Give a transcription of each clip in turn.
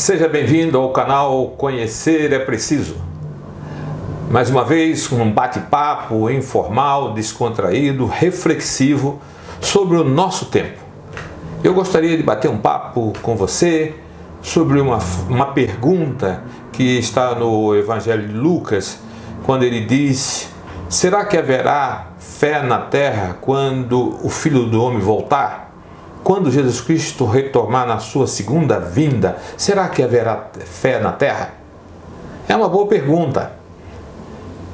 Seja bem-vindo ao canal Conhecer é Preciso. Mais uma vez, um bate-papo informal, descontraído, reflexivo sobre o nosso tempo. Eu gostaria de bater um papo com você sobre uma pergunta que está no Evangelho de Lucas, quando ele diz: será que haverá fé na terra quando o Filho do Homem voltar? Quando Jesus Cristo retornar na sua segunda vinda, será que haverá fé na terra? É uma boa pergunta.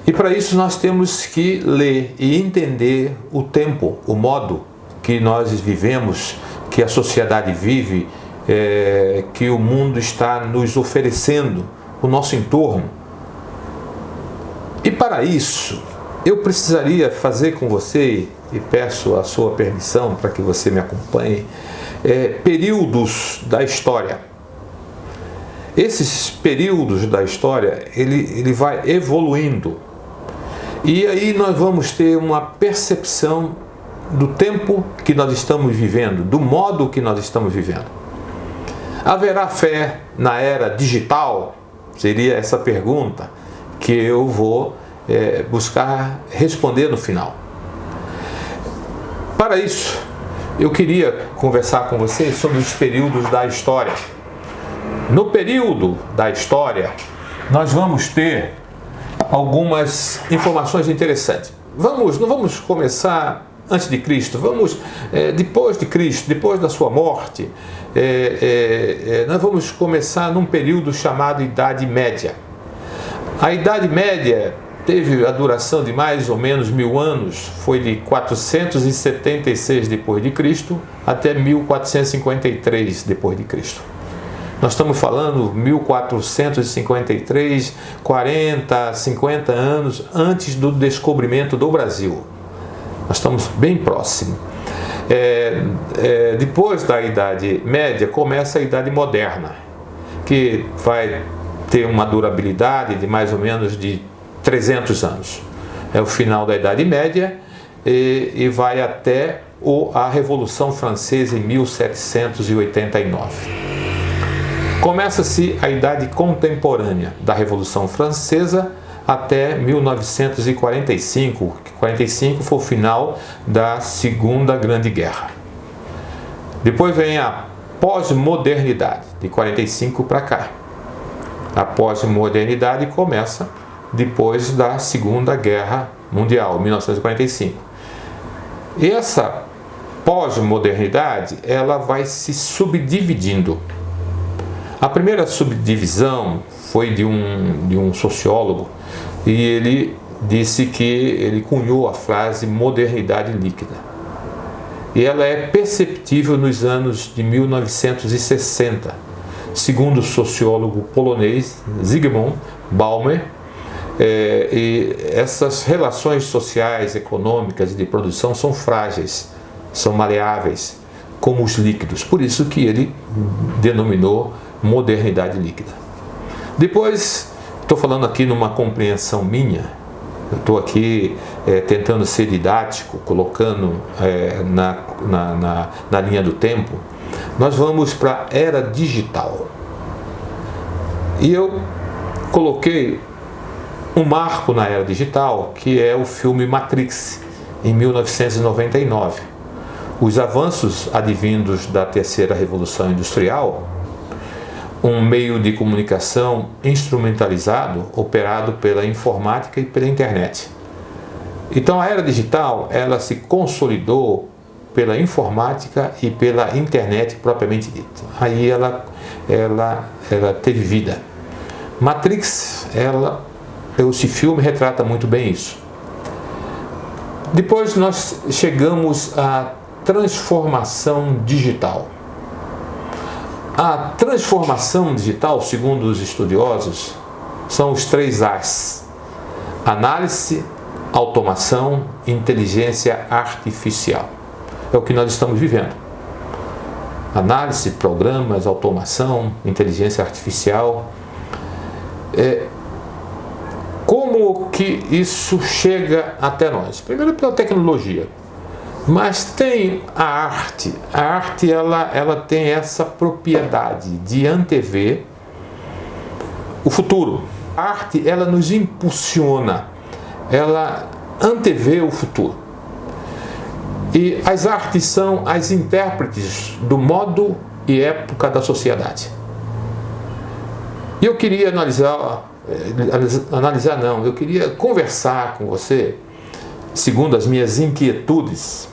E para isso nós temos que ler e entender o tempo, o modo que nós vivemos, que a sociedade vive, que o mundo está nos oferecendo, o nosso entorno. E para isso, eu precisaria fazer com você, e peço a sua permissão para que você me acompanhe, períodos da história. Esses períodos da história, ele vai evoluindo. E aí nós vamos ter uma percepção do tempo que nós estamos vivendo, do modo que nós estamos vivendo. Haverá fé na era digital? Seria essa pergunta que eu vou buscar responder no final. Para isso, eu queria conversar com você sobre os períodos da história. No período da história, nós vamos ter algumas informações interessantes. Não vamos começar antes de Cristo, vamos depois de Cristo, depois da sua morte. Nós vamos começar num período chamado Idade Média. A Idade Média teve a duração de mais ou menos 1000 anos, foi de 476 depois de Cristo até 1453 depois de Cristo. Nós estamos falando 1453, 40, 50 anos antes do descobrimento do Brasil. Nós estamos bem próximos. Depois da Idade Média começa a Idade Moderna, que vai ter uma durabilidade de mais ou menos de 300 anos. É o final da Idade Média e vai até a Revolução Francesa em 1789. Começa-se a Idade Contemporânea, da Revolução Francesa até 1945. 45 foi o final da Segunda Grande Guerra. Depois vem a pós-modernidade, de 45 para cá. A pós-modernidade começa depois da Segunda Guerra Mundial, 1945. E essa pós-modernidade, ela vai se subdividindo. A primeira subdivisão foi de um sociólogo, e ele disse que ele cunhou a frase modernidade líquida. E ela é perceptível nos anos de 1960, segundo o sociólogo polonês Zygmunt Bauman. E essas relações sociais, econômicas e de produção são frágeis, são maleáveis, como os líquidos. Por isso que ele denominou modernidade líquida. Depois, estou falando aqui numa compreensão minha, eu estou aqui tentando ser didático, colocando na linha do tempo. Nós vamos para a era digital. E eu coloquei um marco na era digital, que é o filme Matrix, em 1999. Os avanços advindos da terceira revolução industrial, um meio de comunicação instrumentalizado, operado pela informática e pela internet. Então a era digital, ela se consolidou pela informática e pela internet propriamente dita. Aí ela teve vida. Matrix, esse filme retrata muito bem isso. Depois nós chegamos à transformação digital. A transformação digital, segundo os estudiosos, são os 3 As: análise, automação e inteligência artificial. É o que nós estamos vivendo. Análise, programas, automação, inteligência artificial. Como que isso chega até nós? Primeiro pela tecnologia, mas tem a arte. A arte ela tem essa propriedade de antever o futuro. A arte, ela nos impulsiona, ela antevê o futuro. E as artes são as intérpretes do modo e época da sociedade. E eu queria eu queria conversar com você, segundo as minhas inquietudes,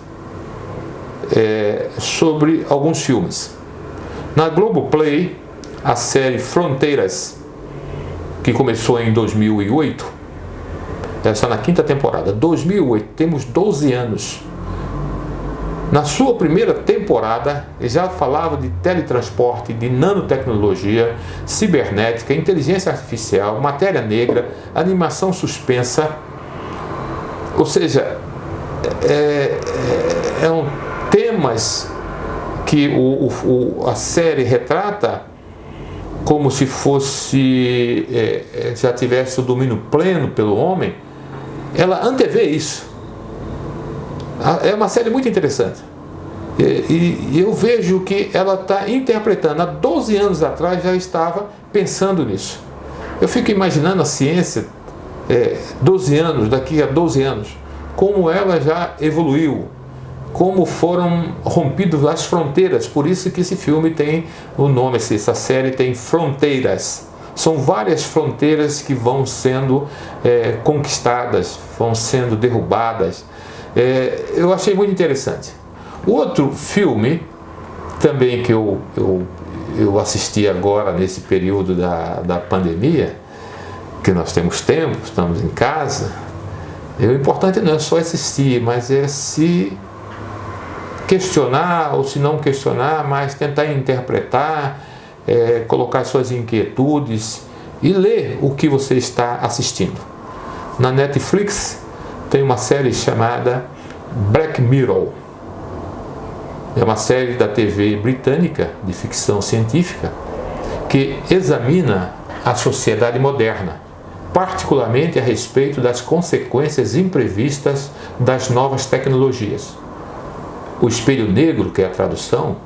sobre alguns filmes. Na Globoplay, a série Fronteiras, que começou em 2008, ela está na 5ª temporada. 2008, temos 12 anos. Na sua primeira temporada, ele já falava de teletransporte, de nanotecnologia, cibernética, inteligência artificial, matéria negra, animação suspensa. Ou seja, são temas que a série retrata como se fosse, já tivesse o domínio pleno pelo homem. Ela antevê isso. É uma série muito interessante. E eu vejo que ela está interpretando. Há 12 anos atrás já estava pensando nisso. Eu fico imaginando a ciência, 12 anos, daqui a 12 anos, como ela já evoluiu, como foram rompidas as fronteiras. Por isso que esse filme tem o nome, essa série tem Fronteiras. São várias fronteiras que vão sendo conquistadas, vão sendo derrubadas. Eu achei muito interessante. O outro filme, também que eu assisti agora nesse período da pandemia, que nós temos tempo, estamos em casa, o importante não é só assistir, mas é se questionar, ou se não questionar, mas tentar interpretar, colocar suas inquietudes e ler o que você está assistindo. Na Netflix tem uma série chamada Black Mirror. É uma série da TV britânica de ficção científica que examina a sociedade moderna, particularmente a respeito das consequências imprevistas das novas tecnologias. O espelho negro, que é a tradução,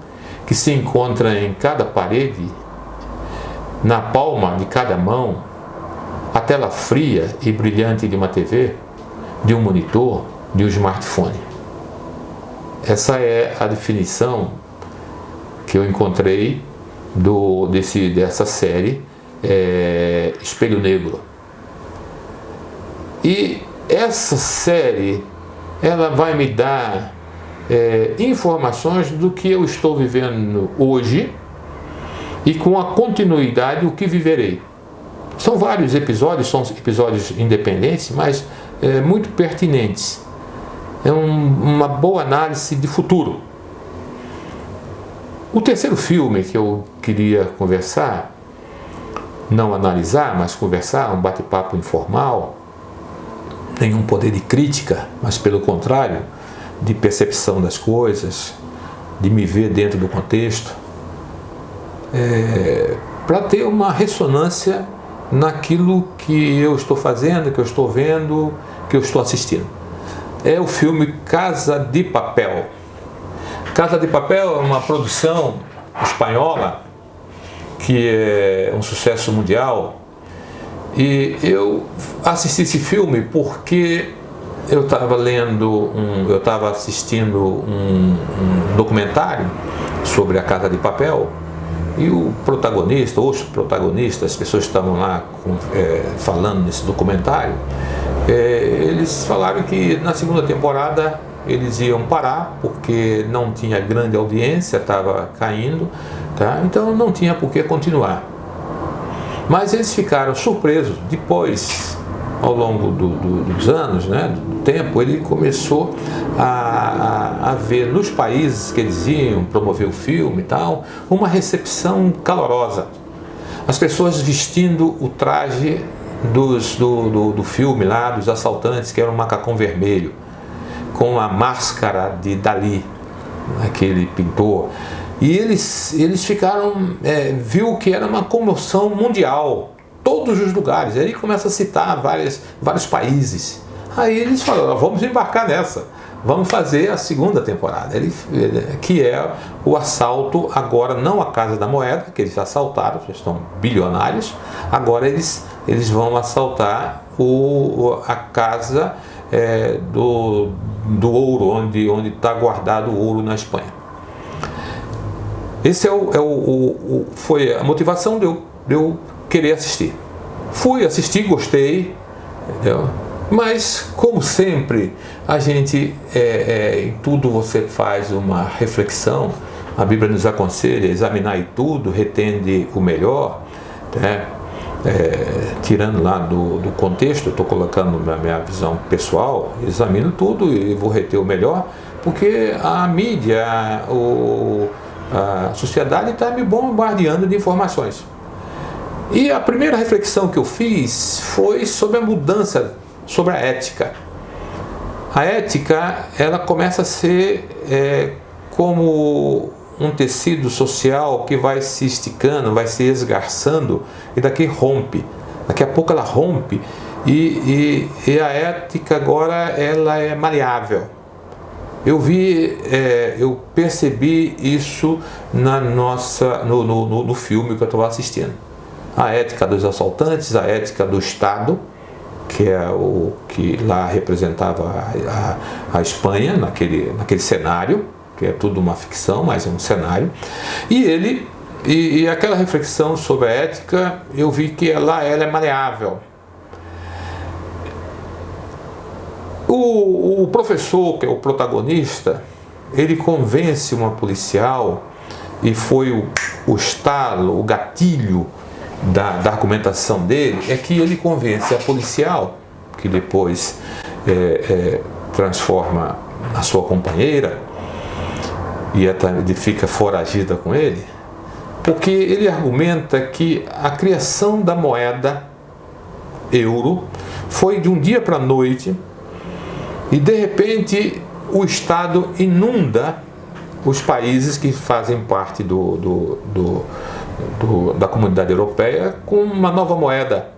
que se encontra em cada parede, na palma de cada mão, a tela fria e brilhante de uma TV, de um monitor, de um smartphone. Essa é a definição que eu encontrei dessa série, Espelho Negro. E essa série, ela vai me dar informações do que eu estou vivendo hoje e com a continuidade o que viverei. São vários episódios, são episódios independentes, mas muito pertinentes. É uma boa análise de futuro. O terceiro filme que eu queria conversar, não analisar, mas conversar, um bate-papo informal, nenhum poder de crítica, mas pelo contrário, de percepção das coisas, de me ver dentro do contexto, para ter uma ressonância naquilo que eu estou fazendo, que eu estou vendo, que eu estou assistindo. É o filme Casa de Papel. Casa de Papel é uma produção espanhola que é um sucesso mundial. E eu assisti esse filme porque eu estava assistindo um documentário sobre a Casa de Papel, e o protagonista, os protagonistas, as pessoas que estavam lá falando nesse documentário, eles falaram que na segunda temporada eles iam parar porque não tinha grande audiência, estava caindo, tá? Então não tinha por que continuar. Mas eles ficaram surpresos. Depois, ao longo dos anos, né, do tempo, ele começou a ver nos países que eles iam promover o filme e tal, uma recepção calorosa. As pessoas vestindo o traje do filme lá, dos assaltantes, que era um macacão vermelho, com a máscara de Dalí, aquele pintor. E eles ficaram, viu que era uma comoção mundial, todos os lugares. Aí ele começa a citar vários países. Aí eles falaram, vamos embarcar nessa, vamos fazer a segunda temporada, que é o assalto, agora não a Casa da Moeda, que eles assaltaram, já estão bilionários, agora eles vão assaltar a casa do ouro, onde está guardado o ouro na Espanha. Esse foi a motivação de eu querer assistir. Fui assistir, gostei, entendeu? Mas, como sempre, a gente, em tudo você faz uma reflexão. A Bíblia nos aconselha: examinar tudo, retende o melhor, né? Tirando lá do contexto, eu estou colocando na minha visão pessoal, examino tudo e vou reter o melhor, porque a mídia, a sociedade está me bombardeando de informações. E a primeira reflexão que eu fiz foi sobre a mudança, sobre a ética. A ética, ela começa a ser como um tecido social que vai se esticando, vai se esgarçando e daqui rompe. Daqui a pouco ela rompe e a ética agora ela é maleável. Eu percebi isso no filme que eu estava assistindo. A ética dos assaltantes, a ética do Estado, que é o que lá representava a Espanha, naquele cenário, que é tudo uma ficção, mas é um cenário. E aquela reflexão sobre a ética, eu vi que ela é maleável. O professor, que é o protagonista, ele convence uma policial, e foi o estalo, o gatilho da argumentação dele, é que ele convence a policial, que depois transforma a sua companheira, e ele fica foragida com ele, porque ele argumenta que a criação da moeda euro foi de um dia para a noite, e de repente o Estado inunda os países que fazem parte da comunidade europeia com uma nova moeda.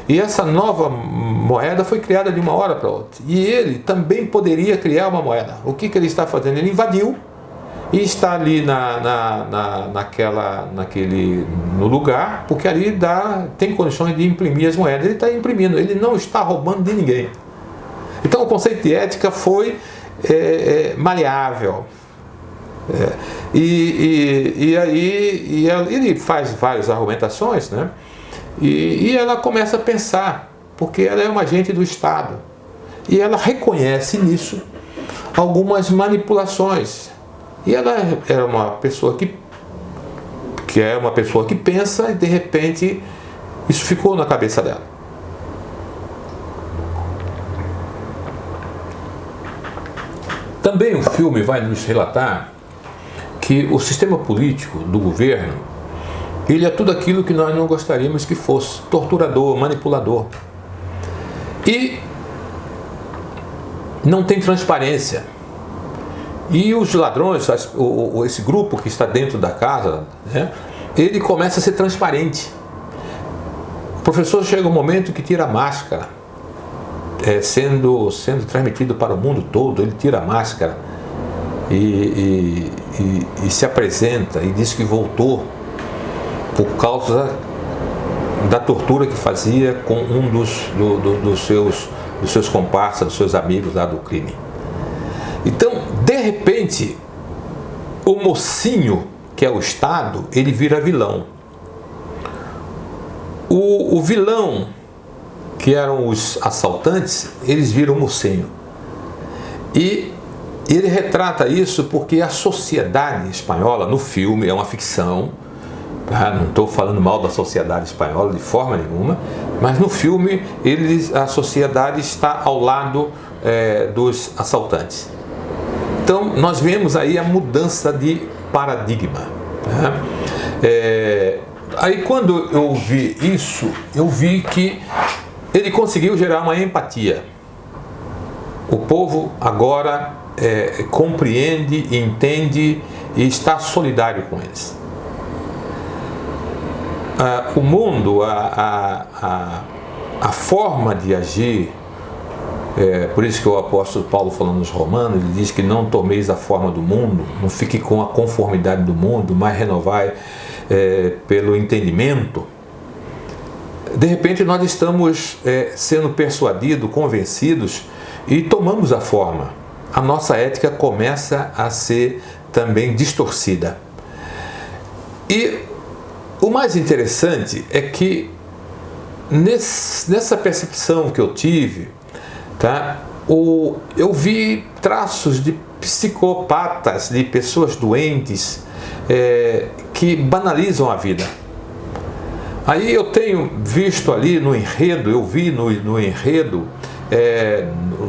E essa nova moeda foi criada de uma hora para outra. E ele também poderia criar uma moeda. O que ele está fazendo? Ele invadiu e está ali no lugar, porque ali tem condições de imprimir as moedas. Ele está imprimindo, ele não está roubando de ninguém. Então o conceito de ética foi maleável. E aí ele faz várias argumentações, né? E ela começa a pensar, porque ela é uma agente do Estado, e ela reconhece nisso algumas manipulações. E ela é uma pessoa que é uma pessoa que pensa, e de repente isso ficou na cabeça dela. Também o filme vai nos relatar que o sistema político do governo, ele é tudo aquilo que nós não gostaríamos que fosse: torturador, manipulador. E não tem transparência. E os ladrões, esse grupo que está dentro da casa, né, ele começa a ser transparente. O professor chega um momento que tira a máscara, sendo transmitido para o mundo todo, ele tira a máscara e se apresenta e diz que voltou por causa da tortura que fazia com um dos seus comparsas, dos seus amigos lá do crime. Então, de repente, o mocinho, que é o Estado, ele vira vilão. O vilão, que eram os assaltantes, eles viram mocinho. E ele retrata isso porque a sociedade espanhola, no filme, é uma ficção, tá? Não estou falando mal da sociedade espanhola de forma nenhuma, mas no filme a sociedade está ao lado dos assaltantes. Então nós vemos aí a mudança de paradigma, tá? Aí quando eu vi isso, eu vi que ele conseguiu gerar uma empatia. O povo agora compreende, entende e está solidário com eles. O mundo, a forma de agir Por isso que o apóstolo Paulo, falando nos Romanos, ele diz que não tomeis a forma do mundo, não fique com a conformidade do mundo, mas renovai pelo entendimento. De repente nós estamos sendo persuadidos, convencidos e tomamos a forma. A nossa ética começa a ser também distorcida. E o mais interessante é que nessa percepção que eu tive, tá, eu vi traços de psicopatas, de pessoas doentes que banalizam a vida. Aí eu tenho visto ali no enredo, eu vi no enredo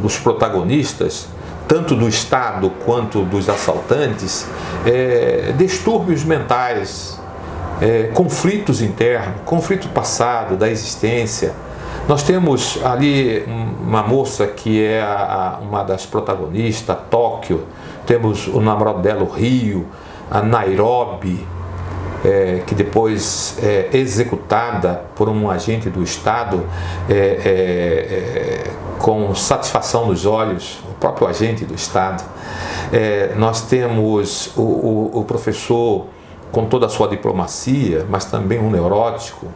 dos protagonistas, tanto do Estado quanto dos assaltantes, distúrbios mentais, conflitos internos, conflito passado da existência. Nós temos ali uma moça que é uma das protagonistas, Tóquio, temos o namorado dela, o Rio, a Nairobi, que depois é executada por um agente do Estado com satisfação nos olhos, o próprio agente do Estado. Nós temos o professor com toda a sua diplomacia, mas também um neurótico,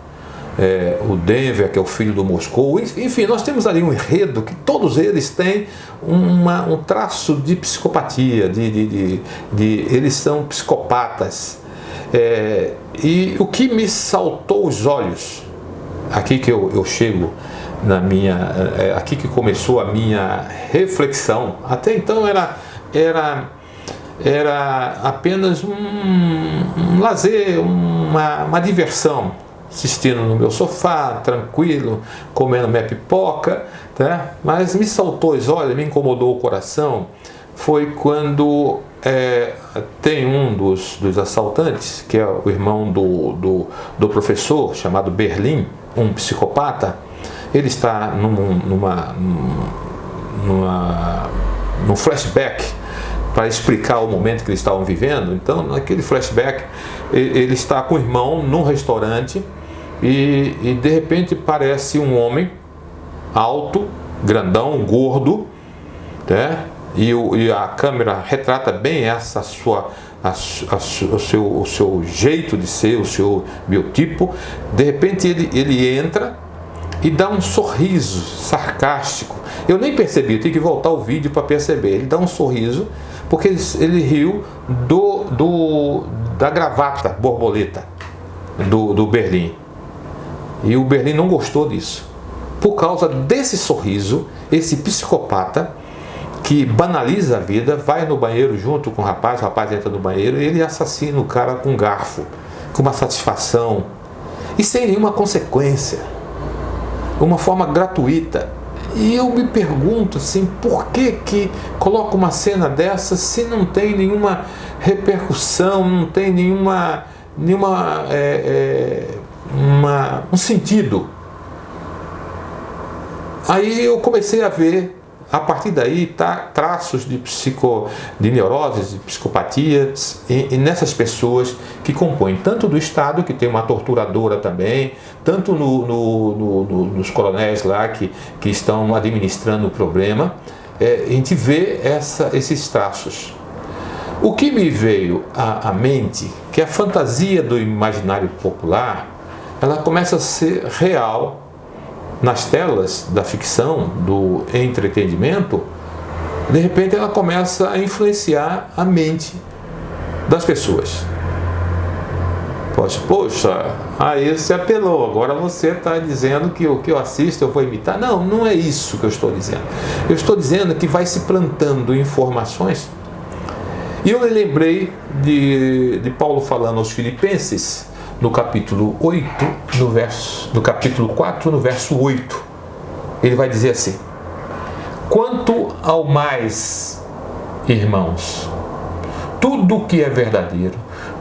o Denver, que é o filho do Moscou. Enfim, nós temos ali um enredo que todos eles têm um traço de psicopatia, eles são psicopatas. E o que me saltou os olhos, aqui que eu chego aqui que começou a minha reflexão. Até então era apenas um lazer, uma diversão, assistindo no meu sofá, tranquilo, comendo minha pipoca, tá? Mas me saltou os olhos, me incomodou o coração, foi quando tem um dos assaltantes, que é o irmão do professor, chamado Berlim, um psicopata. Ele está num flashback para explicar o momento que eles estavam vivendo. Então, naquele flashback, ele está com o irmão num restaurante e de repente parece um homem alto, grandão, gordo, né? E a câmera retrata bem o seu jeito de ser, o seu biotipo. De repente ele entra e dá um sorriso sarcástico. Eu nem percebi, eu tenho que voltar o vídeo para perceber. Ele dá um sorriso porque ele riu da gravata borboleta do Berlim. E o Berlim não gostou disso. Por causa desse sorriso, esse psicopata que banaliza a vida, vai no banheiro junto com o rapaz entra no banheiro e ele assassina o cara com um garfo, com uma satisfação e sem nenhuma consequência, uma forma gratuita. E eu me pergunto assim, por que coloca uma cena dessa se não tem nenhuma repercussão, não tem um sentido? Aí eu comecei a ver, a partir daí, traços de neuroses, de psicopatias e nessas pessoas que compõem tanto do Estado, que tem uma torturadora também, tanto nos coronéis lá que estão administrando o problema. A gente vê esses traços. O que me veio à mente, que a fantasia do imaginário popular, ela começa a ser real nas telas da ficção, do entretenimento. De repente ela começa a influenciar a mente das pessoas. Poxa, aí você apelou, agora você está dizendo que o que eu assisto eu vou imitar. Não é isso que eu estou dizendo. Eu estou dizendo que vai se plantando informações. E eu me lembrei de Paulo falando aos Filipenses, no capítulo 8, no capítulo 4, no verso 8, ele vai dizer assim: quanto ao mais, irmãos, tudo que é verdadeiro,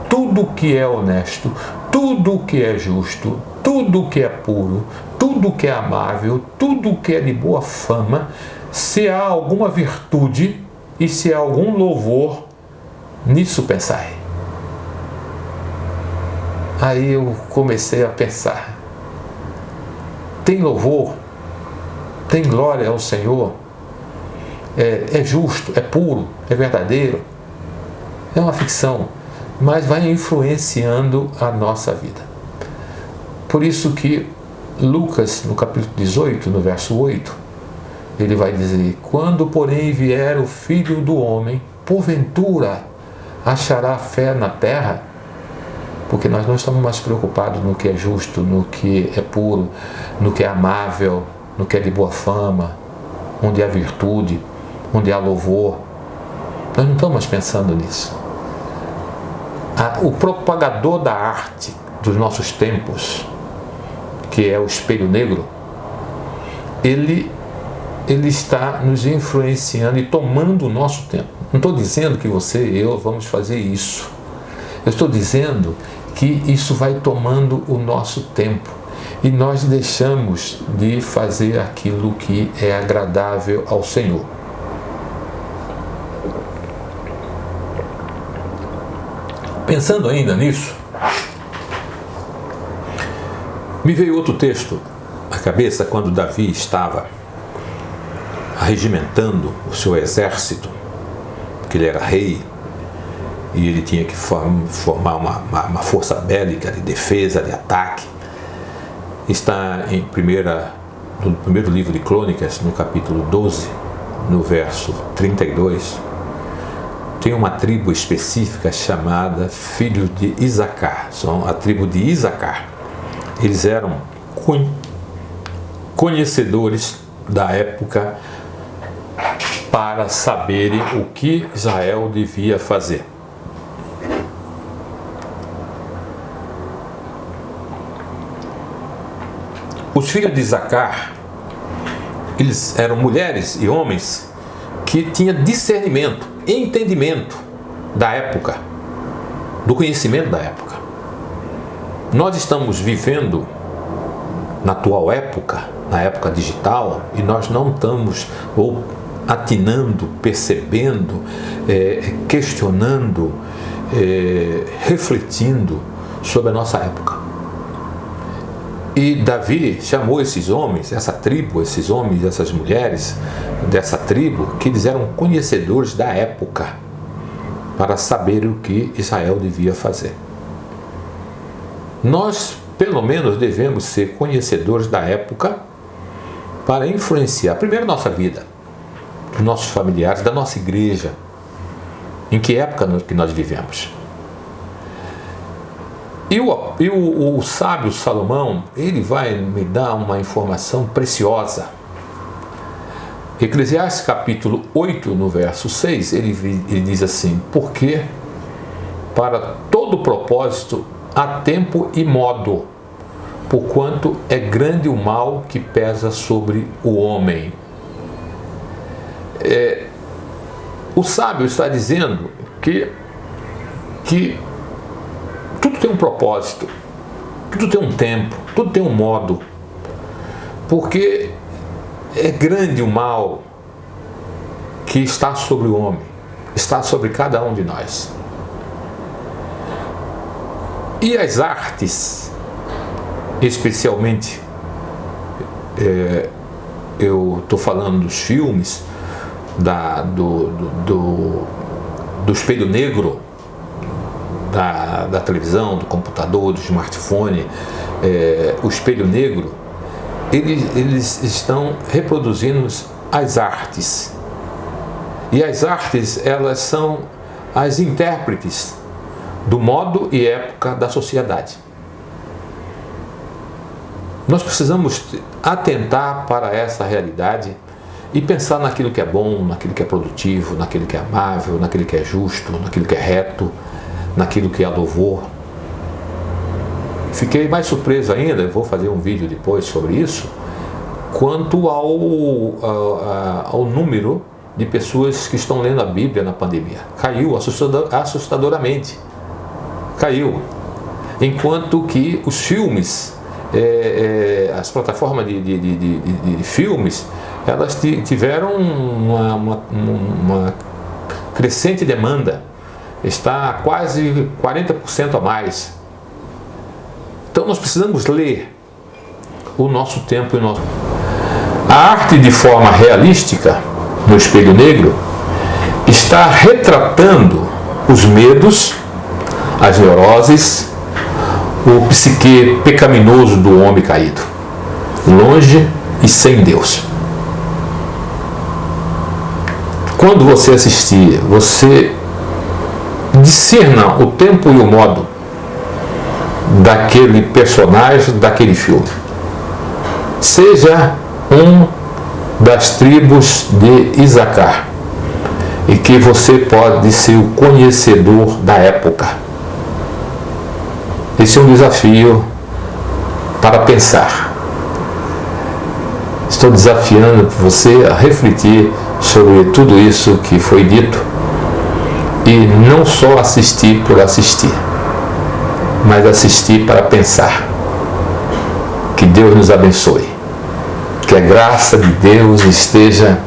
tudo que é honesto, tudo que é justo, tudo que é puro, tudo que é amável, tudo que é de boa fama, se há alguma virtude e se há algum louvor, nisso pensai. Aí eu comecei a pensar, tem louvor, tem glória ao Senhor é justo, é puro, é verdadeiro. É uma ficção, mas vai influenciando a nossa vida. Por isso que Lucas, no capítulo 18, no verso 8, ele vai dizer: quando, porém, vier o Filho do Homem, porventura achará fé na terra? Porque nós não estamos mais preocupados no que é justo, no que é puro, no que é amável, no que é de boa fama, onde há virtude, onde há louvor. Nós não estamos mais pensando nisso. O propagador da arte dos nossos tempos, que é o espelho negro, ele está nos influenciando e tomando o nosso tempo. Não estou dizendo que você e eu vamos fazer isso. Eu estou dizendo que isso vai tomando o nosso tempo e nós deixamos de fazer aquilo que é agradável ao Senhor. Pensando ainda nisso, me veio outro texto à cabeça quando Davi estava arregimentando o seu exército, porque ele era rei e ele tinha que formar uma força bélica de defesa, de ataque. Está no primeiro livro de Crônicas, no capítulo 12, no verso 32, tem uma tribo específica chamada Filhos de Isacar, são a tribo de Isacar. Eles eram conhecedores da época para saberem o que Israel devia fazer. Os filhos de Isacar, eles eram mulheres e homens que tinham discernimento, entendimento da época, do conhecimento da época. Nós estamos vivendo na atual época, na época digital, e nós não estamos atinando, percebendo, questionando, refletindo sobre a nossa época. E Davi chamou esses homens, essa tribo, esses homens, essas mulheres dessa tribo, que eles eram conhecedores da época, para saber o que Israel devia fazer. Nós, pelo menos, devemos ser conhecedores da época para influenciar, primeiro, nossa vida, dos nossos familiares, da nossa igreja, em que época que nós vivemos. E o sábio Salomão, ele vai me dar uma informação preciosa. Eclesiastes capítulo 8, no verso 6, ele diz assim: porque para todo propósito há tempo e modo, porquanto é grande o mal que pesa sobre o homem. O sábio está dizendo que tudo tem um propósito, tudo tem um tempo, tudo tem um modo, porque é grande o mal que está sobre o homem, está sobre cada um de nós. E as artes, especialmente, eu estou falando dos filmes, do espelho negro, da televisão, do computador, do smartphone, o espelho negro, eles estão reproduzindo as artes. E as artes, elas são as intérpretes do modo e época da sociedade. Nós precisamos atentar para essa realidade e pensar naquilo que é bom, naquilo que é produtivo, naquilo que é amável, naquilo que é justo, naquilo que é reto, naquilo que é louvor. Fiquei mais surpreso ainda, vou fazer um vídeo depois sobre isso, quanto ao número de pessoas que estão lendo a Bíblia na pandemia. Caiu assustadoramente. Caiu. Enquanto que os filmes, as plataformas de filmes, elas tiveram uma crescente demanda. Está quase 40% a mais. Então nós precisamos ler o nosso tempo e o nosso... A arte de forma realística no Espelho Negro, está retratando os medos, as neuroses, o psique pecaminoso do homem caído, longe e sem Deus. Quando você assistir, você discerna o tempo e o modo daquele personagem, daquele filme. Seja um das tribos de Isacar, e que você pode ser o conhecedor da época. Esse é um desafio para pensar. Estou desafiando você a refletir sobre tudo isso que foi dito e não só assistir por assistir, mas assistir para pensar. Que Deus nos abençoe. Que a graça de Deus esteja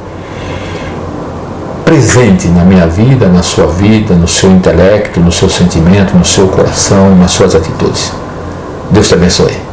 presente na minha vida, na sua vida, no seu intelecto, no seu sentimento, no seu coração, nas suas atitudes. Deus te abençoe.